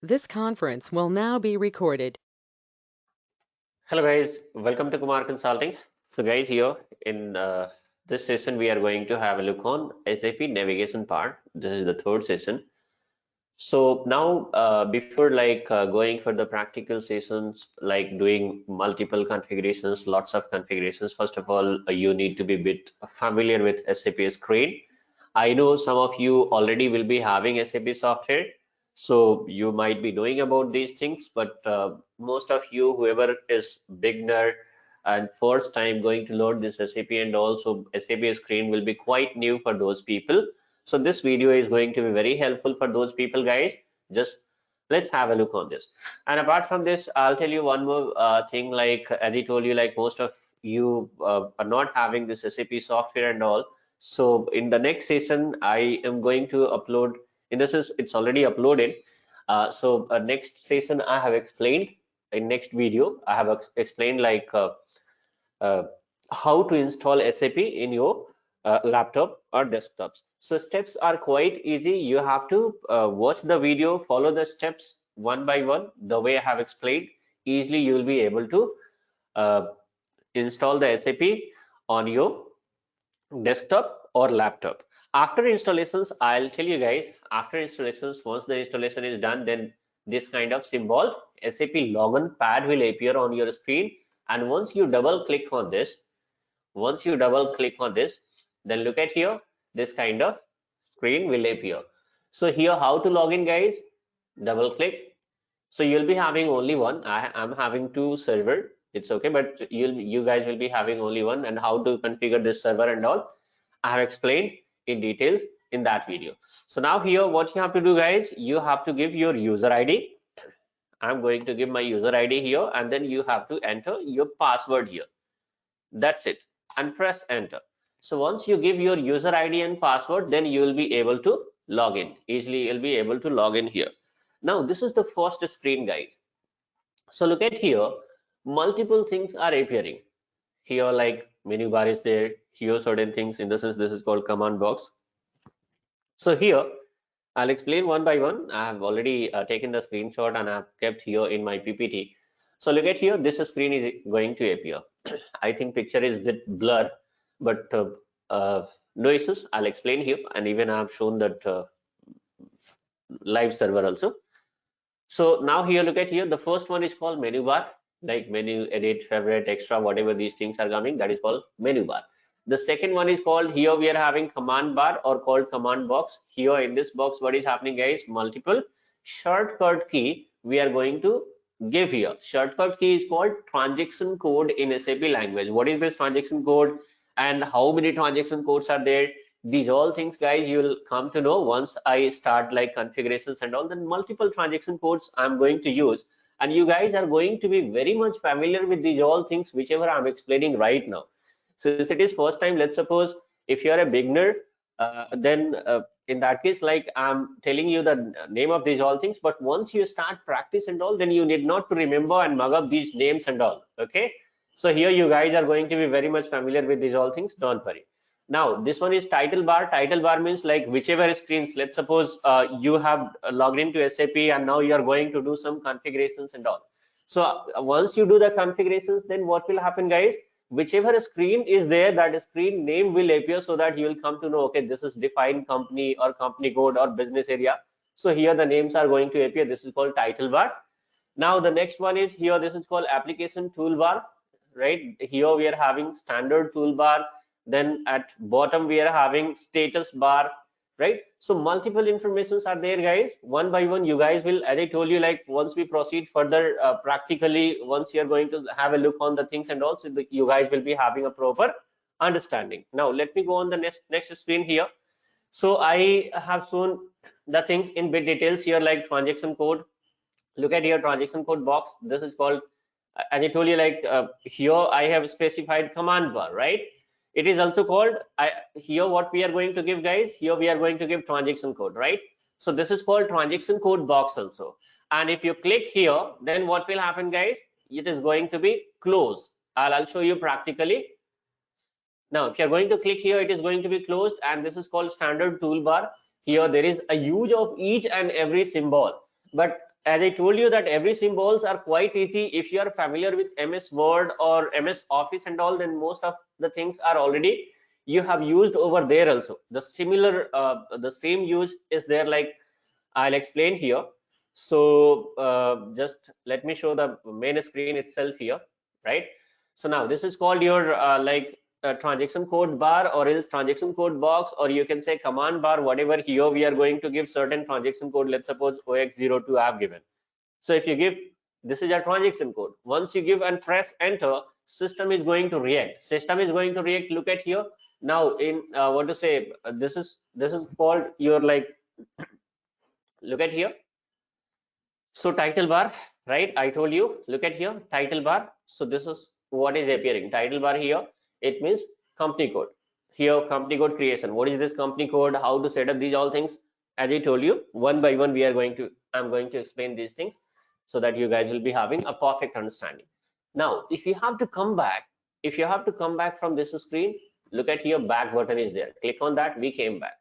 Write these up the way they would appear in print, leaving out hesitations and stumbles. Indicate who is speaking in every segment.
Speaker 1: This conference will now be recorded.
Speaker 2: Hello guys, welcome to Kumar Consulting. So guys, here in this session we are going to have a look on SAP navigation part. This is the third session. So now before going for the practical sessions, like doing multiple configurations, lots of configurations, first of all you need to be a bit familiar with SAP screen. I know some of you already will be having SAP software, so you might be knowing about these things, but most of you, whoever is beginner and first time going to load this SAP, and also SAP screen will be quite new for those people. So this video is going to be very helpful for those people, guys. Just let's have a look on this. And apart from this, I'll tell you one more thing. Like as I told you, like most of you are not having this SAP software and all. So in the next session, I am going to upload. In this is it's already uploaded. Next session I have explained in next video. I have explained uh, how to install SAP in your laptop or desktops. So steps are quite easy. You have to watch the video, follow the steps one by one, the way I have explained. Easily you will be able to uh, install the SAP on your desktop or laptop. After installations, I'll tell you guys, after installations, once the installation is done, then this kind of symbol, SAP login pad will appear on your screen. And once you double click on this, then look at here, this kind of screen will appear. So here, how to log in, guys? Double click. So you'll be having only one. I'm having two server. It's okay, but you guys will be having only one. And how to configure this server and all, I have explained in details in that video. So now here, what you have to do, guys, you have to give your user ID. I'm going to give my user ID here, and then you have to enter your password here. That's it, and press enter. So once you give your user ID and password, then you will be able to log in easily. You'll be able to log in here. Now this is the first screen, guys. So look at here, multiple things are appearing here, like menu bar is there here, certain things. In the sense, this is called command box. So here I'll explain one by one. I have already taken the screenshot and I've kept here in my PPT. So look at here, this screen is going to appear. I think picture is a bit blur, but no issues. I'll explain here, and even I've shown that live server also. So now here, look at here. The first one is called menu bar, like menu, edit, favorite, extra, whatever these things are coming. That is called menu bar. The second one is called, here we are having command bar or called command box. Here in this box, what is happening, guys? Multiple shortcut key we are going to give here. Shortcut key is called transaction code in SAP language. What is this transaction code and how many transaction codes are there? These all things, guys, you will come to know once I start like configurations and all. Then multiple transaction codes I'm going to use, and you guys are going to be very much familiar with these all things whichever I'm explaining right now. Since it is first time, let's suppose if you are a beginner, then in that case, like I'm telling you the name of these all things, but once you start practice and all, then you need not to remember and mug up these names and all. Okay, so here you guys are going to be very much familiar with these all things, don't worry. Now this one is title bar. Title bar means like whichever screens, let's suppose you have logged into SAP and now you are going to do some configurations and all. So once you do the configurations, then what will happen, guys? Whichever screen is there, that screen name will appear, so that you will come to know, okay, this is defined company or company code or business area. So here the names are going to appear. This is called title bar. Now the next one is here, this is called application toolbar, right? Here we are having standard toolbar, then at bottom we are having status bar, right? So multiple informations are there, guys. One by one you guys will, as I told you, like once we proceed further practically, once you are going to have a look on the things, and also you guys will be having a proper understanding. Now let me go on the next screen here. So I have shown the things in bit details here, like transaction code. Look at your transaction code box. This is called, as I told you, like here I have specified command bar, right? It is also called, here what we are going to give, guys, here we are going to give transaction code, right? So this is called transaction code box also. And if you click here, then what will happen, guys? It is going to be closed. I'll show you practically. Now if you're going to click here, it is going to be closed, and this is called standard toolbar. Here there is a use of each and every symbol, but as I told you that every symbols are quite easy. If you are familiar with MS Word or MS Office and all, then most of the things are already you have used over there also. The similar, the same use is there. Like I'll explain here. So just let me show the main screen itself here, right? So now this is called your transaction code bar, or else transaction code box, or you can say command bar, whatever. Here we are going to give certain transaction code. Let's suppose OX02 I have given. So if you give, this is a transaction code. Once you give and press enter, system is going to react. System is going to react. Look at here. Now in what to say, this is called your like, look at here. So title bar, right? I told you, look at here, title bar. So this is what is appearing. Title bar here, it means company code. Here, company code creation. What is this company code? How to set up these all things? As I told you, one by one, I'm going to explain these things so that you guys will be having a perfect understanding. Now, if you have to come back, from this screen, look at here, back button is there. Click on that, we came back.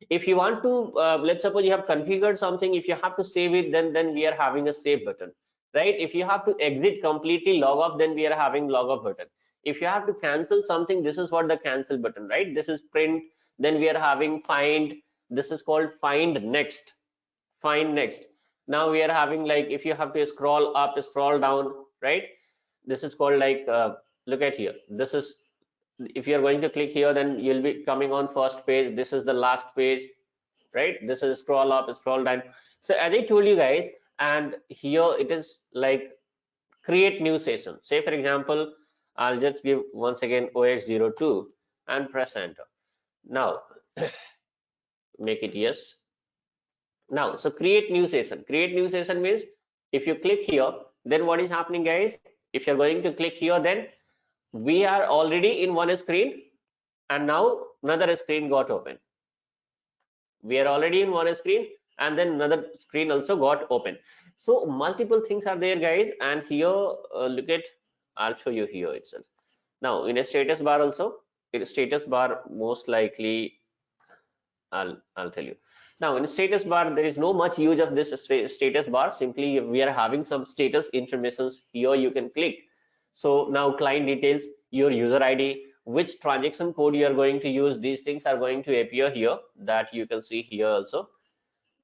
Speaker 2: If you want to let's suppose you have configured something, if you have to save it, then we are having a save button, right? If you have to exit completely, log off, then we are having log off button. If you have to cancel something, this is what the cancel button, right? This is print, then we are having find, this is called find next. Now we are having like, if you have to scroll up, scroll down, right? This is called like look at here, this is, if you're going to click here, then you'll be coming on first page. This is the last page, right? This is scroll up, scroll down. So as I told you guys, and here it is like create new session. Say for example, I'll just give once again OX02 and press enter. Now make it yes. Now, so create new session. Create new session means if you click here, then what is happening, guys? If you're going to click here, then we are already in one screen, and now another screen got open. We are already in one screen, and then another screen also got open. So multiple things are there, guys. And here look at, I'll show you here itself. Now in a status bar also, in a status bar, most likely I'll tell you. Now in a status bar, there is no much use of this status bar. Simply we are having some status informations here, you can click. So now client details, your user ID, which transaction code you are going to use, these things are going to appear here, that you can see here also.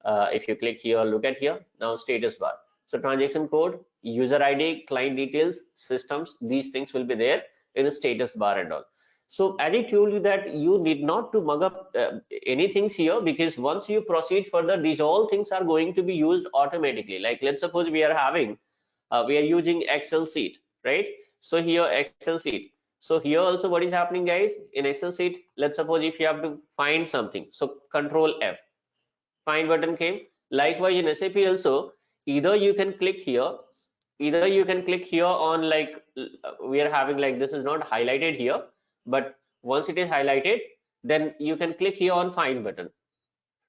Speaker 2: If you click here, look at here, now status bar. So transaction code, user ID, client details, systems, these things will be there in a status bar and all. So as I told you that you need not to mug up anything here, because once you proceed further, these all things are going to be used automatically. Like let's suppose we are having, we are using Excel sheet, right? So here Excel sheet. So here also what is happening, guys, in Excel sheet, let's suppose if you have to find something, so Control F, find button came. Likewise in SAP also, either you can click here, on like we are having like, this is not highlighted here, but once it is highlighted, then you can click here on find button,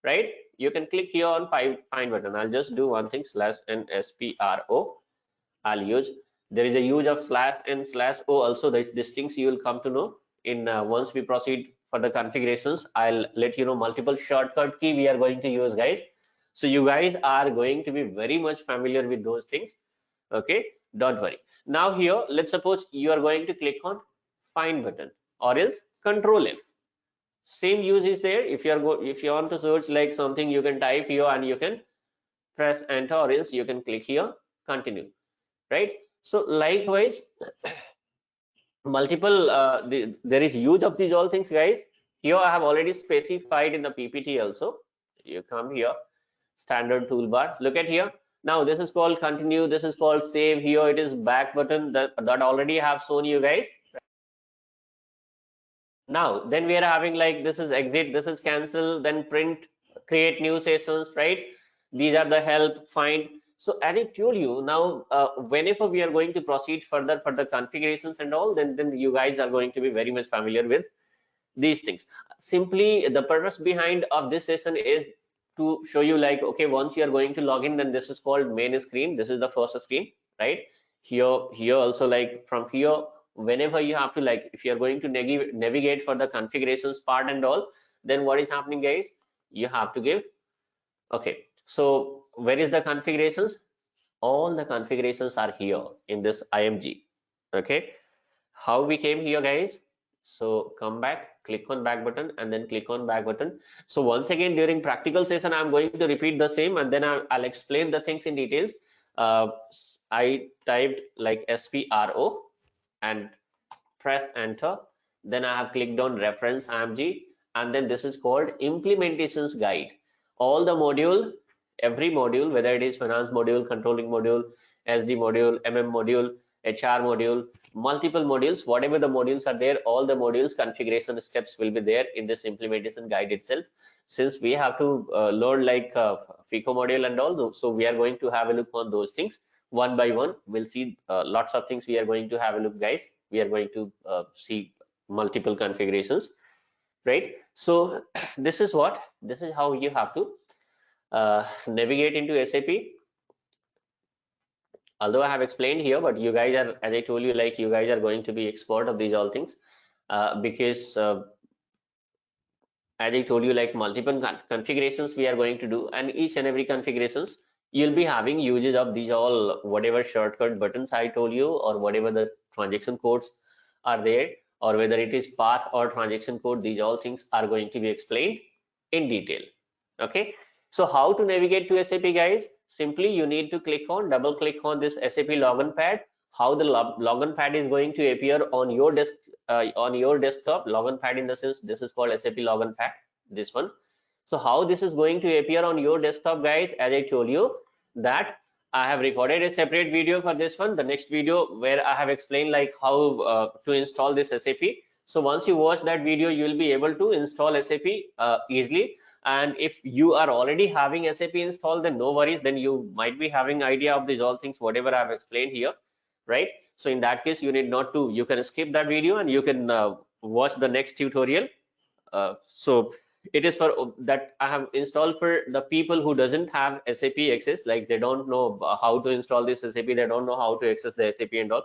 Speaker 2: right? You can click here on find button. I'll just do one thing, /NSPRO. I'll use, there is a use of /N/O also. These things you will come to know in once we proceed for the configurations. I'll let you know multiple shortcut key we are going to use, guys. So you guys are going to be very much familiar with those things. Okay, don't worry. Now here, let's suppose you are going to click on find button, or else Control F. Same use is there. If you want to search like something, you can type here and you can press enter, or else you can click here continue, right? So likewise multiple there is use of these all things, guys. Here I have already specified in the PPT also. You come here, standard toolbar, look at here. Now this is called continue, this is called save. Here it is back button, that already have shown you guys. Now then we are having like, this is exit, this is cancel, then print, create new sessions, right? These are the help, find. So as I told you, now whenever we are going to proceed further for the configurations and all, then you guys are going to be very much familiar with these things. Simply the purpose behind of this session is to show you like, okay, once you are going to log in, then this is called main screen. This is the first screen, right? Here also, like from here, whenever you have to, like if you are going to navigate for the configurations part and all, then what is happening, guys? You have to give, okay, so where is the configurations? all the configurations are here in this IMG. Okay, how we came here, guys? So come back, click on back button, and then click on back button. So once again, during practical session, I'm going to repeat the same, and then I'll explain the things in details. I typed like SPRO and press enter. Then I have clicked on reference IMG, and then this is called implementations guide. All the module, every module, whether it is finance module, controlling module, SD module, MM module, HR module, multiple modules, whatever the modules are there, all the modules configuration steps will be there in this implementation guide itself. Since we have to learn like FICO module and all, so we are going to have a look on those things one by one. We'll see lots of things we are going to have a look, guys. We are going to see multiple configurations, right? So this is how you have to navigate into SAP. Although I have explained here, but you guys are, as I told you, like you guys are going to be expert of these all things, because as I told you, like multiple configurations we are going to do, and each and every configurations you'll be having uses of these all whatever shortcut buttons I told you, or whatever the transaction codes are there, or whether it is path or transaction code, these all things are going to be explained in detail. Okay, so how to navigate to SAP, guys? Simply you need to double click on this SAP login pad. How the login pad is going to appear on your desktop. Login pad in the sense this is called SAP login pad, this one. So how this is going to appear on your desktop, guys? As I told you that I have recorded a separate video for this one, the next video, where I have explained like how to install this SAP. So once you watch that video, you will be able to install SAP easily. And if you are already having SAP installed, then no worries, then you might be having idea of these all things whatever I have explained here, right? So in that case, you need not to, you can skip that video and you can watch the next tutorial. So it is for that I have installed for the people who doesn't have SAP access, like they don't know how to install this SAP, they don't know how to access the SAP and all.